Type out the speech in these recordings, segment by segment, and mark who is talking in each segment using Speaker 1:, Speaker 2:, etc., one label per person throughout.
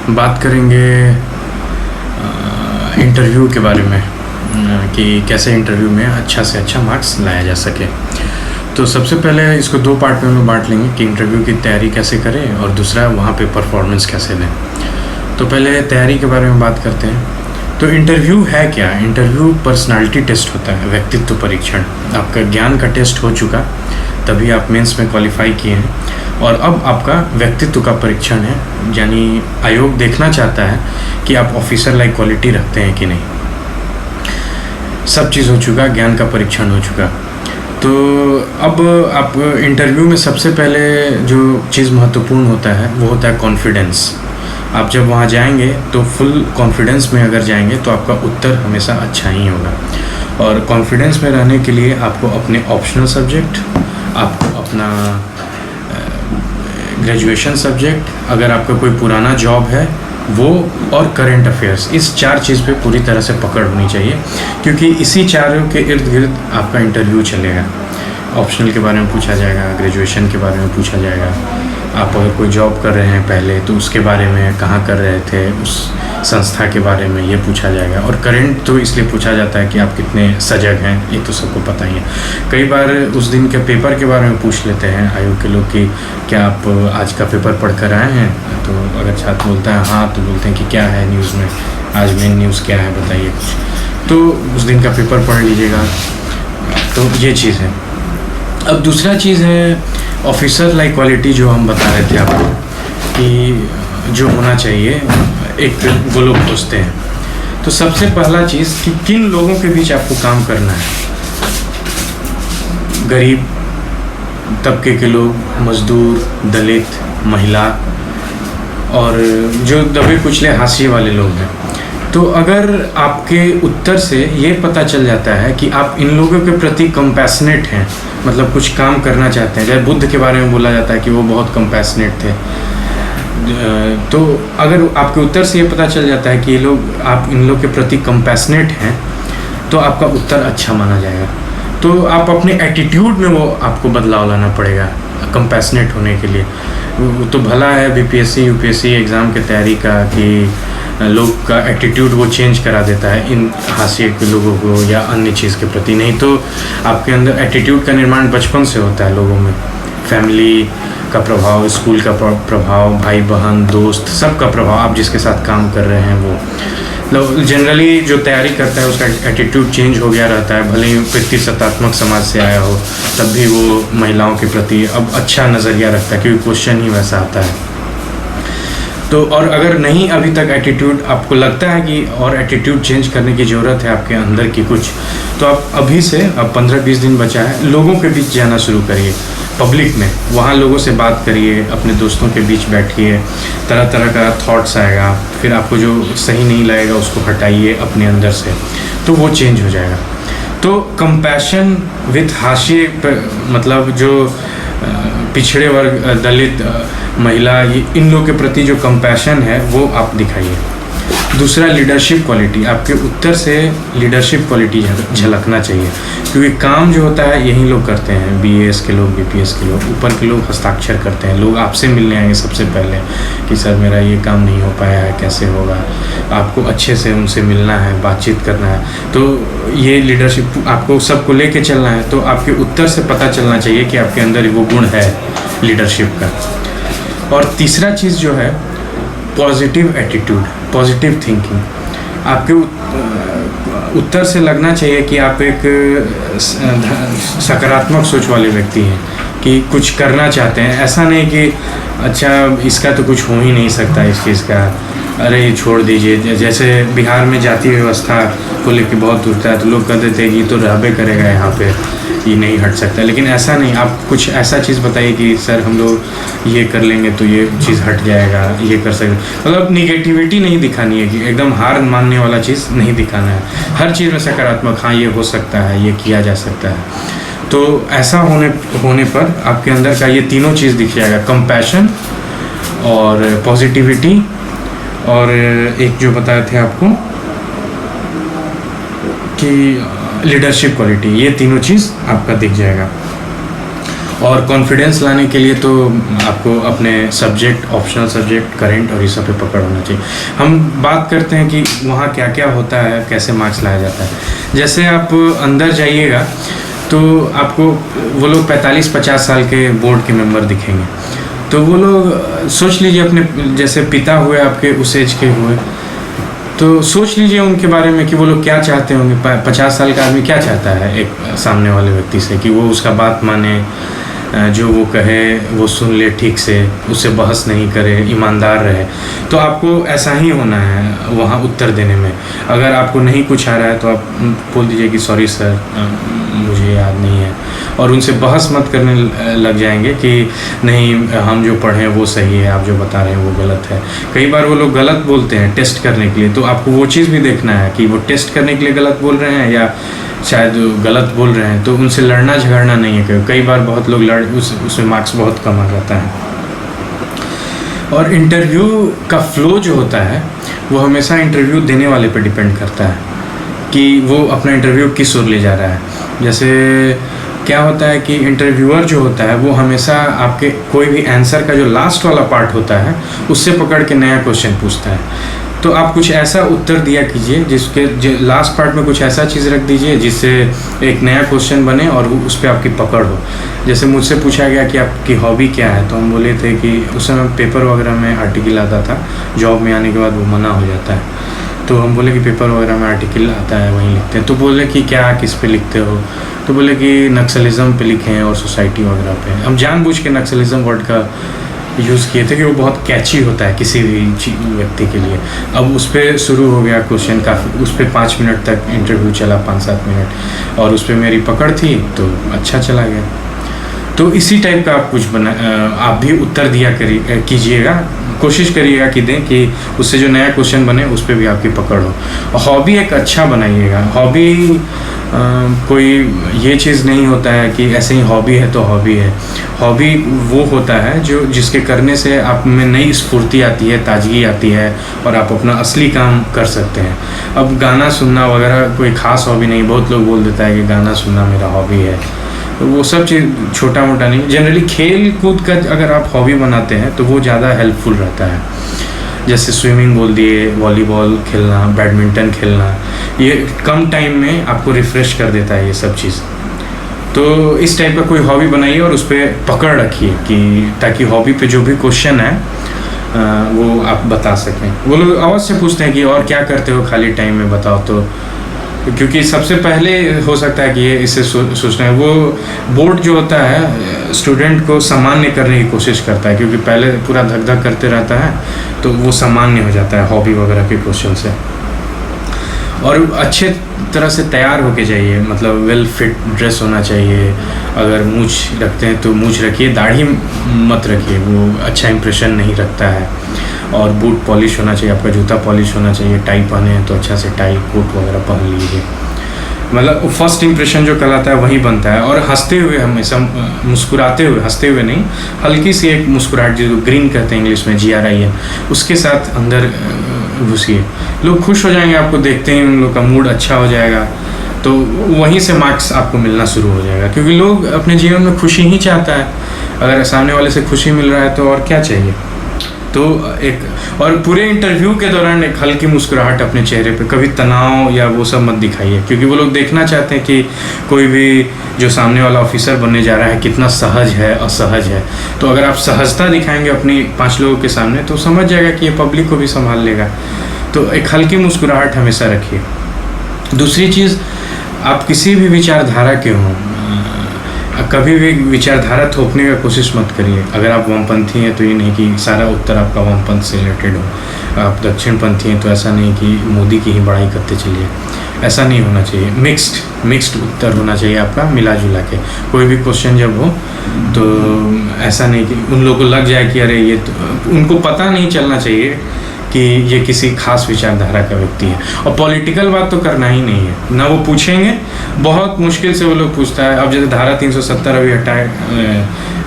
Speaker 1: बात करेंगे इंटरव्यू के बारे में, कि कैसे इंटरव्यू में अच्छा से अच्छा मार्क्स लाया जा सके। तो सबसे पहले इसको दो पार्ट में हम बांट लेंगे कि इंटरव्यू की तैयारी कैसे करें और दूसरा वहाँ पे परफॉर्मेंस कैसे दें। तो पहले तैयारी के बारे में बात करते हैं। तो इंटरव्यू है क्या? इंटरव्यू पर्सनालिटी टेस्ट होता है, व्यक्तित्व परीक्षण। आपका ज्ञान का टेस्ट हो चुका, तभी आप मेंस में क्वालिफाई किए हैं, और अब आपका व्यक्तित्व का परीक्षण है, यानी आयोग देखना चाहता है कि आप ऑफिसर लाइक क्वालिटी रखते हैं कि नहीं। सब चीज़ हो चुका, ज्ञान का परीक्षण हो चुका। तो अब आप इंटरव्यू में सबसे पहले जो चीज़ महत्वपूर्ण होता है वो होता है कॉन्फिडेंस। आप जब वहाँ जाएंगे तो फुल कॉन्फिडेंस में अगर जाएंगे तो आपका उत्तर हमेशा अच्छा ही होगा। और कॉन्फिडेंस में रहने के लिए आपको अपने ऑप्शनल सब्जेक्ट, आपको अपना ग्रेजुएशन सब्जेक्ट, अगर आपका कोई पुराना जॉब है वो, और करंट अफेयर्स, इस चार चीज़ पे पूरी तरह से पकड़ होनी चाहिए, क्योंकि इसी चारों के इर्द गिर्द आपका इंटरव्यू चलेगा। ऑप्शनल के बारे में पूछा जाएगा, ग्रेजुएशन के बारे में पूछा जाएगा, आप अगर कोई जॉब कर रहे हैं पहले तो उसके बारे में, कहाँ कर रहे थे, उस संस्था के बारे में ये पूछा जाएगा। और करंट तो इसलिए पूछा जाता है कि आप कितने सजग हैं, ये तो सबको पता ही है। कई बार उस दिन के पेपर के बारे में पूछ लेते हैं आयोग के लोग कि क्या आप आज का पेपर पढ़ कर आए हैं। तो अगर छात्र बोलता है हाँ, तो बोलते हैं कि क्या है न्यूज़ में, आज मेन न्यूज़ क्या है बताइए कुछ। तो उस दिन का पेपर पढ़ लीजिएगा। तो ये चीज़ है। अब दूसरा चीज़ है ऑफिसर लाइक क्वालिटी, जो हम बता रहे थे आपको कि जो होना चाहिए, एक वो लोग खोजते हैं। तो सबसे पहला चीज़ कि किन लोगों के बीच आपको काम करना है। गरीब तबके के लोग, मजदूर, दलित, महिला, और जो दबे कुचले हाशिए वाले लोग हैं। तो अगर आपके उत्तर से ये पता चल जाता है कि आप इन लोगों के प्रति कंपैशनेट हैं, मतलब कुछ काम करना चाहते हैं, जैसे बुद्ध के बारे में बोला जाता है कि वो बहुत कंपैशनेट थे। तो अगर आपके उत्तर से ये पता चल जाता है कि ये लोग, आप इन लोग के प्रति कंपैशनेट हैं, तो आपका उत्तर अच्छा माना जाएगा। तो आप अपने एटीट्यूड में वो आपको बदलाव लाना पड़ेगा कंपैशनेट होने के लिए। तो भला है बीपीएससी यूपीएससी एग्ज़ाम की तैयारी का कि लोग का एटीट्यूड वो चेंज करा देता है इन हाशिए के लोगों को या अन्य चीज़ के प्रति। नहीं तो आपके अंदर एटीट्यूड का निर्माण बचपन से होता है लोगों में। फैमिली का प्रभाव, स्कूल का प्रभाव, भाई बहन, दोस्त, सब का प्रभाव, आप जिसके साथ काम कर रहे हैं वो लोग जनरली जो तैयारी करता है उसका एटीट्यूड चेंज हो गया रहता है। भले ही प्रतिशतात्मक समाज से आया हो, तब भी वो महिलाओं के प्रति अब अच्छा नज़रिया रखता है, क्योंकि क्वेश्चन ही वैसा आता है। तो और अगर नहीं अभी तक एटीट्यूड आपको लगता है कि और एटीट्यूड चेंज करने की ज़रूरत है आपके अंदर की कुछ, तो आप अभी से, अब 15-20 दिन बचा है, लोगों के बीच जाना शुरू करिए, पब्लिक में, वहाँ लोगों से बात करिए, अपने दोस्तों के बीच बैठिए, तरह तरह का थॉट्स आएगा, फिर आपको जो सही नहीं लगेगा उसको हटाइए अपने अंदर से, तो वो चेंज हो जाएगा। तो कंपैशन विथ हाशिए, मतलब जो पिछड़े वर्ग, दलित, महिला, ये इन लोगों के प्रति जो कंपैशन है वो आप दिखाइए। दूसरा लीडरशिप क्वालिटी, आपके उत्तर से लीडरशिप क्वालिटी झलकना चाहिए, क्योंकि काम जो होता है यही लोग करते हैं, बीएएस के लोग, बीपीएस के लोग, ऊपर के लोग हस्ताक्षर करते हैं। लोग आपसे मिलने आएंगे सबसे पहले कि सर मेरा ये काम नहीं हो पाया है, कैसे होगा। आपको अच्छे से उनसे मिलना है, बातचीत करना है। तो ये लीडरशिप आपको सबको लेके चलना है, तो आपके उत्तर से पता चलना चाहिए कि आपके अंदर वो गुण है लीडरशिप का। और तीसरा चीज़ जो है पॉजिटिव एटीट्यूड, पॉजिटिव थिंकिंग। आपके उत्तर से लगना चाहिए कि आप एक सकारात्मक सोच वाले व्यक्ति हैं, कि कुछ करना चाहते हैं। ऐसा नहीं कि अच्छा इसका तो कुछ हो ही नहीं सकता इस चीज़ का, अरे छोड़ दीजिए। जैसे बिहार में जाति व्यवस्था को लेकर बहुत उठता है, तो लोग कहते थे कि तो रहबे करेगा यहाँ पे, ये नहीं हट सकता। लेकिन ऐसा नहीं, आप कुछ ऐसा चीज़ बताइए कि सर हम लोग ये कर लेंगे तो ये चीज़ हट जाएगा, ये कर सकते। मतलब निगेटिविटी नहीं दिखानी है, कि एकदम हार मानने वाला चीज़ नहीं दिखाना है। हर चीज़ में सकारात्मक, हाँ ये हो सकता है, ये किया जा सकता है। तो ऐसा होने पर आपके अंदर का ये तीनों चीज़ दिख जाएगा, कंपैशन और पॉजिटिविटी, और एक जो बताए थे आपको कि लीडरशिप क्वालिटी, ये तीनों चीज़ आपका दिख जाएगा। और कॉन्फिडेंस लाने के लिए तो आपको अपने सब्जेक्ट, ऑप्शनल सब्जेक्ट, करेंट और ये सब पे पकड़ होना चाहिए। हम बात करते हैं कि वहाँ क्या क्या होता है, कैसे मार्क्स लाया जाता है। जैसे आप अंदर जाइएगा तो आपको वो लोग 45-50 साल के बोर्ड के मेंबर दिखेंगे। तो वो लोग सोच लीजिए अपने जैसे पिता हुए आपके उस एज के हुए, तो सोच लीजिए उनके बारे में कि वो लोग क्या चाहते होंगे। 50 साल का आदमी क्या चाहता है एक सामने वाले व्यक्ति से, कि वो उसका बात माने, जो वो कहे वो सुन ले ठीक से, उससे बहस नहीं करे, ईमानदार रहे। तो आपको ऐसा ही होना है वहाँ उत्तर देने में। अगर आपको नहीं कुछ आ रहा है तो आप बोल दीजिए कि सॉरी सर, मुझे याद नहीं है, और उनसे बहस मत करने लग जाएंगे कि नहीं हम जो पढ़े वो सही है, आप जो बता रहे हैं वो गलत है। कई बार वो लोग गलत बोलते हैं टेस्ट करने के लिए, तो आपको वो चीज़ भी देखना है कि वो टेस्ट करने के लिए गलत बोल रहे हैं या शायद गलत बोल रहे हैं। तो उनसे लड़ना झगड़ना नहीं है। कई बार बहुत लोग उसमें मार्क्स बहुत कम आ जाता है। और इंटरव्यू का फ्लो जो होता है वो हमेशा इंटरव्यू देने वाले पे डिपेंड करता है कि वो अपना इंटरव्यू किस ओर ले जा रहा है। जैसे क्या होता है कि इंटरव्यूअर जो होता है वो हमेशा आपके कोई भी आंसर का जो लास्ट वाला पार्ट होता है उससे पकड़ के नया क्वेश्चन पूछता है। तो आप कुछ ऐसा उत्तर दिया कीजिए जिसके लास्ट पार्ट में कुछ ऐसा चीज़ रख दीजिए जिससे एक नया क्वेश्चन बने और उस पर आपकी पकड़ हो। जैसे मुझसे पूछा गया कि आपकी हॉबी क्या है, तो हम बोले थे कि उस समय पेपर वगैरह में आर्टिकल आता था, जॉब में आने के बाद वो मना हो जाता है। तो हम बोले कि पेपर वगैरह में आर्टिकल आता है वहीं लिखते हैं। तो बोले कि क्या किस पे लिखते हो, तो बोले कि नक्सलिज़म पे लिखें और सोसाइटी वगैरह पे। हम जानबूझ के नक्सलिज़म वर्ड का यूज़ किए थे कि वो बहुत कैची होता है किसी भी व्यक्ति के लिए। अब उस पर शुरू हो गया क्वेश्चन, काफ़ी उस पर 5 मिनट तक इंटरव्यू चला, 5-7 मिनट, और उस पर मेरी पकड़ थी तो अच्छा चला गया। तो इसी टाइप का आप कुछ आप भी उत्तर दिया कीजिएगा, कोशिश करिएगा कि दें कि उससे जो नया क्वेश्चन बने उस पर भी आपकी पकड़ हो। और हॉबी एक अच्छा बनाइएगा। हॉबी कोई ये चीज़ नहीं होता है कि ऐसे ही हॉबी है तो हॉबी है। हॉबी वो होता है जो जिसके करने से आप में नई स्फूर्ति आती है, ताजगी आती है और आप अपना असली काम कर सकते हैं। अब गाना सुनना वगैरह कोई ख़ास हॉबी नहीं। बहुत लोग बोल देता है कि गाना सुनना मेरा हॉबी है, तो वो सब चीज़ छोटा मोटा नहीं। जनरली खेल कूद का अगर आप हॉबी बनाते हैं तो वो ज़्यादा हेल्पफुल रहता है। जैसे स्विमिंग बोल दिए, वॉलीबॉल खेलना, बैडमिंटन खेलना, ये कम टाइम में आपको रिफ़्रेश कर देता है ये सब चीज़। तो इस टाइप का कोई हॉबी बनाइए और उस पर पकड़ रखिए कि ताकि हॉबी पे जो भी क्वेश्चन है वो आप बता सकें। वो लोग अवश्य पूछते हैं कि और क्या करते हो खाली टाइम में बताओ, तो क्योंकि सबसे पहले हो सकता है कि ये इससे सोचना है। वो बोर्ड जो होता है स्टूडेंट को सामान्य करने की कोशिश करता है, क्योंकि पहले पूरा धक धक करते रहता है तो वो सामान्य हो जाता है हॉबी वगैरह के क्वेश्चन से। और अच्छे तरह से तैयार होके जाइए, मतलब वेल फिट ड्रेस होना चाहिए। अगर मूंछ रखते हैं तो मूंछ रखिए, दाढ़ी मत रखिए, वो अच्छा इंप्रेशन नहीं रखता है। और बूट पॉलिश होना चाहिए, आपका जूता पॉलिश होना चाहिए। टाई पहने हैं तो अच्छा से टाई कोट वगैरह पहन लीजिए। मतलब फर्स्ट इंप्रेशन जो कहलाता है वही बनता है। और हंसते हुए, हमेशा मुस्कुराते हुए, हंसते हुए नहीं, हल्की सी एक मुस्कुराहट जो ग्रीन कहते हैं इंग्लिश में, GRIN, उसके साथ अंदर घुसिए। लोग खुश हो जाएंगे आपको देखते ही, उन लोग का मूड अच्छा हो जाएगा, तो वहीं से मार्क्स आपको मिलना शुरू हो जाएगा। क्योंकि लोग अपने जीवन में खुशी ही चाहता है। अगर सामने वाले से खुशी मिल रहा है तो और क्या चाहिए। तो एक और पूरे इंटरव्यू के दौरान एक हल्की मुस्कुराहट अपने चेहरे पे, कभी तनाव या वो सब मत दिखाइए, क्योंकि वो लोग देखना चाहते हैं कि कोई भी जो सामने वाला ऑफिसर बनने जा रहा है कितना सहज है, असहज है। तो अगर आप सहजता दिखाएंगे अपनी 5 लोगों के सामने तो समझ जाएगा कि ये पब्लिक को भी संभाल लेगा। तो एक हल्की मुस्कुराहट हमेशा रखिए। दूसरी चीज़, आप किसी भी विचारधारा के हों, कभी भी विचारधारा थोपने का कोशिश मत करिए। अगर आप वामपंथी हैं तो ये नहीं कि सारा उत्तर आपका वामपंथ से रिलेटेड हो। आप दक्षिणपंथी हैं तो ऐसा नहीं कि मोदी की ही बड़ाई करते चलिए, ऐसा नहीं होना चाहिए। मिक्स्ड उत्तर होना चाहिए आपका, मिला जुला के। कोई भी क्वेश्चन जब हो तो ऐसा नहीं कि उन लोगों को लग जाए कि अरे ये तो, उनको पता नहीं चलना चाहिए कि ये किसी खास विचारधारा का व्यक्ति है। और पॉलिटिकल बात तो करना ही नहीं है ना, वो पूछेंगे, बहुत मुश्किल से वो लोग पूछता है। अब जैसे धारा 370 अभी हटाए,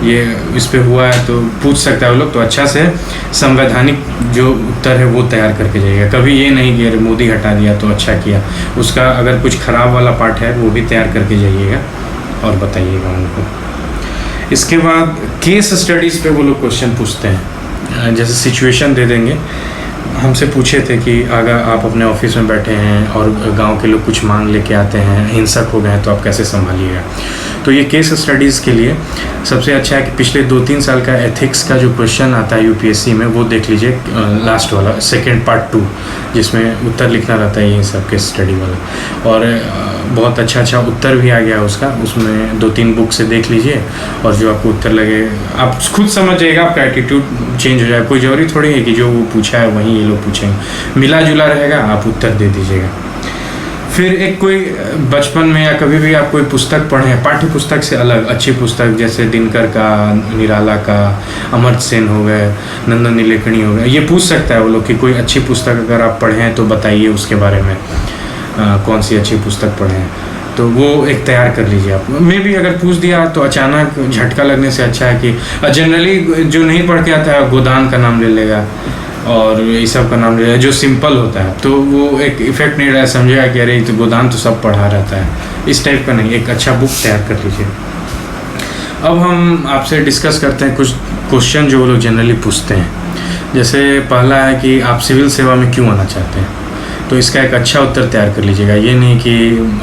Speaker 1: ये इस पे हुआ है तो पूछ सकता है वो लोग। तो अच्छा से संवैधानिक जो उत्तर है वो तैयार करके जाइएगा। कभी ये नहीं कि अरे मोदी हटा दिया तो अच्छा किया, उसका अगर कुछ ख़राब वाला पार्ट है वो भी तैयार करके जाइएगा और बताइएगा उनको। इसके बाद केस स्टडीज़ पे वो लोग क्वेश्चन पूछते हैं। जैसे सिचुएशन दे देंगे, हमसे पूछे थे कि अगर आप अपने ऑफिस में बैठे हैं और गांव के लोग कुछ मांग लेके आते हैं, हिंसक हो गए हैं, तो आप कैसे संभालिएगा। तो ये केस स्टडीज़ के लिए सबसे अच्छा है कि पिछले 2-3 साल का एथिक्स का जो क्वेश्चन आता है यूपीएससी में, वो देख लीजिए, लास्ट वाला सेकेंड पार्ट 2, जिसमें उत्तर लिखना रहता है ये सब केस स्टडी वाला। और बहुत अच्छा उत्तर भी आ गया उसका, उसमें 2-3 बुक से देख लीजिए, और जो आपको उत्तर लगे आप खुद समझ जाइएगा, आपका एटीट्यूड चेंज हो जाएगा। कोई ज़रूरी थोड़ी है कि जो वो पूछा है वहीं ये लोग पूछेंगे, मिला जुला रहेगा, आप उत्तर दे दीजिएगा। फिर एक कोई बचपन में या कभी भी आप कोई पुस्तक पढ़ें, पाठ्य पुस्तक से अलग अच्छी पुस्तक, जैसे दिनकर का, निराला का, अमर्त्य सेन हो गए, नंदन नीलेकणी हो गए, ये पूछ सकता है वो लोग कि कोई अच्छी पुस्तक अगर आप पढ़ें तो बताइए उसके बारे में, कौन सी अच्छी पुस्तक पढ़ें। तो वो एक तैयार कर लीजिए आप। मे भी अगर पूछ दिया तो अचानक झटका लगने से अच्छा है कि जनरली जो नहीं पढ़ के आता है गोदान का नाम ले लेगा और ये सब का नाम ले लेगा, जो सिंपल होता है, तो वो एक इफेक्ट नहीं रहा, समझेगा कि अरे तो गोदान तो सब पढ़ा रहता है, इस टाइप का नहीं, एक अच्छा बुक तैयार कर लीजिए। अब हम आपसे डिस्कस करते हैं कुछ क्वेश्चन जो वो लोग जनरली पूछते हैं। जैसे पहला है कि आप सिविल सेवा में क्यों आना चाहते हैं, तो इसका एक अच्छा उत्तर तैयार कर लीजिएगा। ये नहीं कि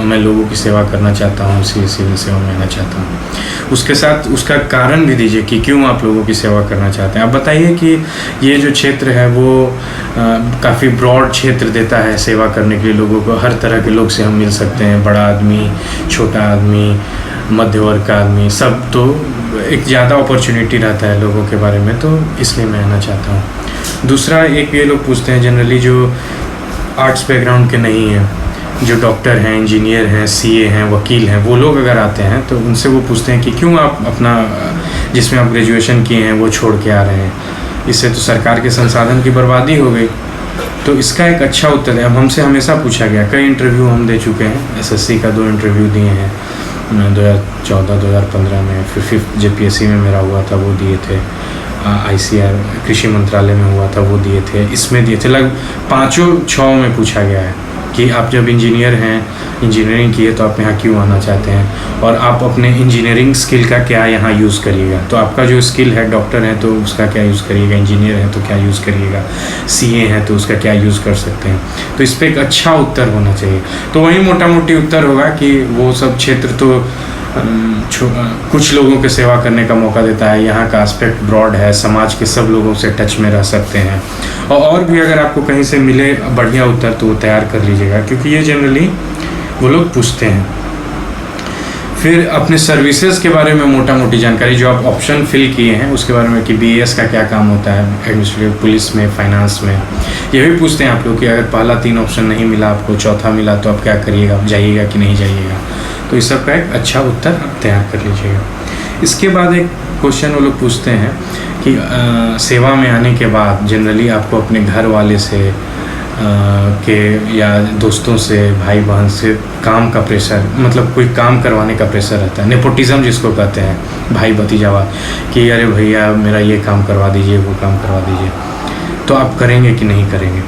Speaker 1: मैं लोगों की सेवा करना चाहता हूँ इसलिए सिविल सेवा में आना चाहता हूँ। उसके साथ उसका कारण भी दीजिए कि क्यों आप लोगों की सेवा करना चाहते हैं। आप बताइए कि ये जो क्षेत्र है वो काफ़ी ब्रॉड क्षेत्र देता है सेवा करने के लिए लोगों को, हर तरह के लोग से हम मिल सकते हैं, बड़ा आदमी, छोटा आदमी, मध्य वर्ग का आदमी, सब, तो एक ज़्यादा अपॉर्चुनिटी रहता है लोगों के बारे में, तो इसलिए मैं आना चाहता हूँ। दूसरा, एक ये लोग पूछते हैं जनरली जो आर्ट्स बैकग्राउंड के नहीं हैं, जो डॉक्टर हैं, इंजीनियर हैं, सीए हैं, वकील हैं, वो लोग अगर आते हैं तो उनसे वो पूछते हैं कि क्यों आप अपना जिसमें आप ग्रेजुएशन किए हैं वो छोड़ के आ रहे हैं, इससे तो सरकार के संसाधन की बर्बादी हो गई। तो इसका एक अच्छा उत्तर है। अब हमसे हमेशा पूछा गया, कई इंटरव्यू हम दे चुके हैं, एसएससी का 2 इंटरव्यू दिए हैं, 2014-2015 में, फिर 5th जेपीएससी में मेरा हुआ था वो दिए थे, आईसीआर कृषि मंत्रालय में हुआ था वो दिए थे, इसमें दिए थे, लगभग 5-6 में पूछा गया है कि आप जब इंजीनियर हैं, इंजीनियरिंग किए, तो आप यहाँ क्यों आना चाहते हैं, और आप अपने इंजीनियरिंग स्किल का क्या यहाँ यूज़ करिएगा। तो आपका जो स्किल है, डॉक्टर हैं तो उसका क्या यूज़ करिएगा, इंजीनियर हैं तो क्या यूज़ करिएगा, सीए हैं तो उसका क्या यूज़ कर सकते हैं। तो इस पर एक अच्छा उत्तर होना चाहिए। तो वही मोटा मोटी उत्तर होगा कि वो सब क्षेत्र तो कुछ लोगों के सेवा करने का मौका देता है, यहाँ का एस्पेक्ट ब्रॉड है, समाज के सब लोगों से टच में रह सकते हैं। और भी अगर आपको कहीं से मिले बढ़िया उत्तर तो वो तैयार कर लीजिएगा, क्योंकि ये जनरली वो लोग पूछते हैं। फिर अपने सर्विसेज के बारे में मोटा मोटी जानकारी, जो आप ऑप्शन फिल किए हैं उसके बारे में, कि बीएएस का क्या काम होता है, एडमिनिस्ट्रेटिव, पुलिस में, फाइनेंस में, ये भी पूछते हैं आप लोग कि अगर पहला 3 ऑप्शन नहीं मिला आपको, चौथा मिला, तो आप क्या करिएगा, जाइएगा कि नहीं जाइएगा। तो इस सब का एक अच्छा उत्तर आप तैयार कर लीजिएगा। इसके बाद एक क्वेश्चन वो लोग पूछते हैं कि सेवा में आने के बाद जनरली आपको अपने घर वाले से के या दोस्तों से, भाई बहन से काम का प्रेशर, मतलब कोई काम करवाने का प्रेशर रहता है, नेपोटिज्म जिसको कहते हैं, भाई भतीजावाद, कि अरे भैया मेरा ये काम करवा दीजिए, वो काम करवा दीजिए, तो आप करेंगे कि नहीं करेंगे।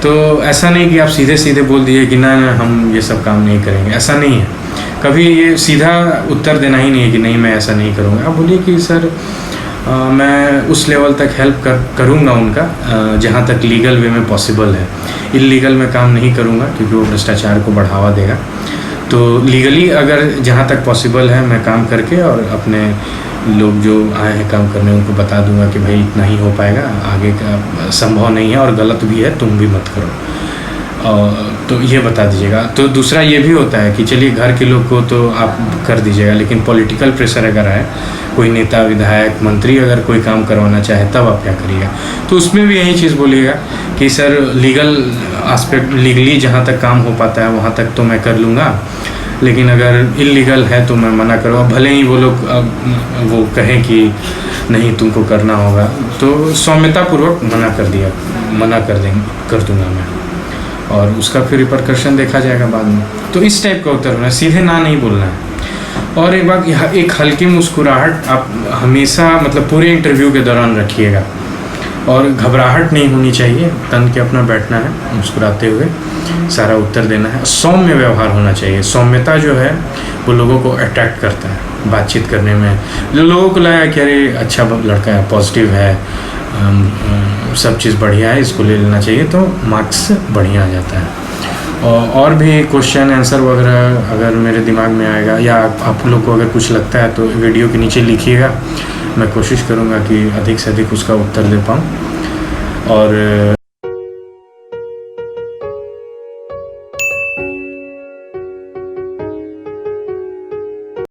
Speaker 1: तो ऐसा नहीं कि आप सीधे सीधे बोल दीजिए कि ना हम ये सब काम नहीं करेंगे, ऐसा नहीं है। कभी ये सीधा उत्तर देना ही नहीं है कि नहीं मैं ऐसा नहीं करूँगा। आप बोलिए कि सर मैं उस लेवल तक हेल्प करूँगा उनका जहाँ तक लीगल वे में पॉसिबल है। इलीगल में काम नहीं करूँगा क्योंकि वो भ्रष्टाचार को बढ़ावा देगा। तो लीगली अगर जहाँ तक पॉसिबल है मैं काम करके और अपने लोग जो आए हैं काम करने उनको बता दूंगा कि भाई इतना ही हो पाएगा, आगे का संभव नहीं है और गलत भी है, तुम भी मत करो। तो ये बता दीजिएगा। तो दूसरा ये भी होता है कि चलिए घर के लोग को तो आप कर दीजिएगा, लेकिन पॉलिटिकल प्रेशर अगर आए, कोई नेता, विधायक, मंत्री अगर कोई काम करवाना चाहे तब आप क्या करिएगा। तो उसमें भी यही चीज़ बोलिएगा कि सर लीगल एस्पेक्ट, लीगली जहाँ तक काम हो पाता है वहाँ तक तो मैं कर लूँगा, लेकिन अगर इलीगल है तो मैं मना करूँगा। भले ही वो लोग वो कहें कि नहीं तुमको करना होगा, तो सौम्यतापूर्वक मना कर दूँगा मैं, और उसका फिर रिपरकशन देखा जाएगा बाद में। तो इस टाइप का उत्तर होना है, सीधे ना नहीं बोलना है। और एक बात, एक हल्की मुस्कुराहट आप हमेशा, मतलब पूरे इंटरव्यू के दौरान रखिएगा। और घबराहट नहीं होनी चाहिए, तन के अपना बैठना है, मुस्कुराते हुए सारा उत्तर देना है। सौम्य व्यवहार होना चाहिए। सौम्यता जो है वो लोगों को अट्रैक्ट करता है बातचीत करने में। जो लोगों को लगा कि अरे अच्छा लड़का है, पॉजिटिव है, सब चीज़ बढ़िया है, इसको ले लेना चाहिए, तो मार्क्स बढ़िया आ जाता है। और भी क्वेश्चन आंसर वगैरह अगर मेरे दिमाग में आएगा या आप लोग को अगर कुछ लगता है तो वीडियो के नीचे लिखिएगा, मैं कोशिश करूँगा कि अधिक से अधिक उसका उत्तर दे पाऊँ। और